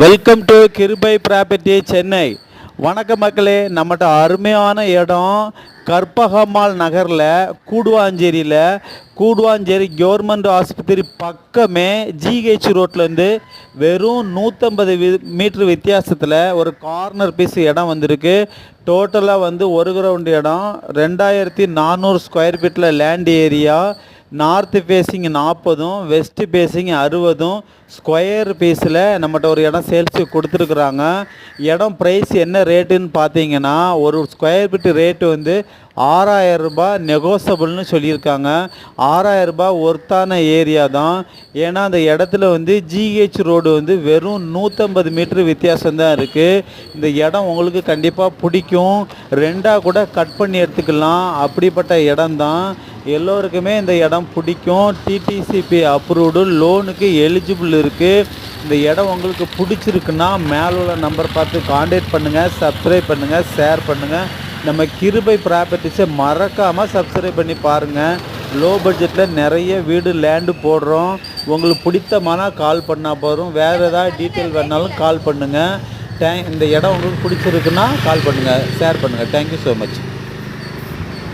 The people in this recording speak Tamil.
வெல்கம் டு கிருபை ப்ராப்பர்ட்டி சென்னை. வணக்க மக்களே, நம்மகிட்ட அருமையான இடம் கற்பகம்மாள் நகரில் கூடுவாஞ்சேரி கவர்மெண்ட் ஆஸ்பத்திரி பக்கமே ஜிஹெச் ரோட்லேருந்து வெறும் 150 மீட்ரு வித்தியாசத்தில் ஒரு கார்னர் பீஸ் இடம் வந்திருக்கு. டோட்டலாக ஒரு கிரவுண்ட் இடம் 2400 ஸ்கொயர் ஃபீட்டில் land area. North facing 40, west facing 60 square பீஸில் நம்மகிட்ட ஒரு இடம் சேல்ஸுக்கு கொடுத்துருக்குறாங்க. இடம் ப்ரைஸ் என்ன ரேட்டுன்னு பார்த்தீங்கன்னா, ஒரு ஸ்கொயர் ஃபீட்டு ரேட்டு 6000 ரூபாய் நெகோசபிள்னு சொல்லியிருக்காங்க. 6000 ரூபாய் ஒர்த்தான ஏரியா தான். ஏன்னா அந்த இடத்துல ஜிஹெச் ரோடு வெறும் 150 மீட்ரு வித்தியாசம்தான் இருக்குது. இந்த இடம் உங்களுக்கு கண்டிப்பாக பிடிக்கும். ரெண்டாக கூட கட் பண்ணி எடுத்துக்கலாம். அப்படிப்பட்ட இடம் தான். எல்லோருக்குமே இந்த இடம் பிடிக்கும். டிடிசிபி அப்ரூவ்டு, லோனுக்கு எலிஜிபிள் இருக்குது. இந்த இடம் உங்களுக்கு பிடிச்சிருக்குன்னா மேலே உள்ள நம்பர் பார்த்து காண்டாக்ட் பண்ணுங்கள். சப்ஸ்கிரைப் பண்ணுங்கள், ஷேர் பண்ணுங்கள். நம்ம கிருபை ப்ராப்பர்ட்டிஸை மறக்காமல் சப்ஸ்கிரைப் பண்ணி பாருங்கள். லோ பட்ஜெட்டில் நிறைய வீடு லேண்டு போடுறோம். உங்களுக்கு பிடித்தமான கால் பண்ணால் போதும். வேறு ஏதாவது டீட்டெயில் வேணாலும் கால் பண்ணுங்கள். இந்த இடம் உங்களுக்கு பிடிச்சிருக்குன்னா கால் பண்ணுங்கள், ஷேர் பண்ணுங்கள். Thank you so much.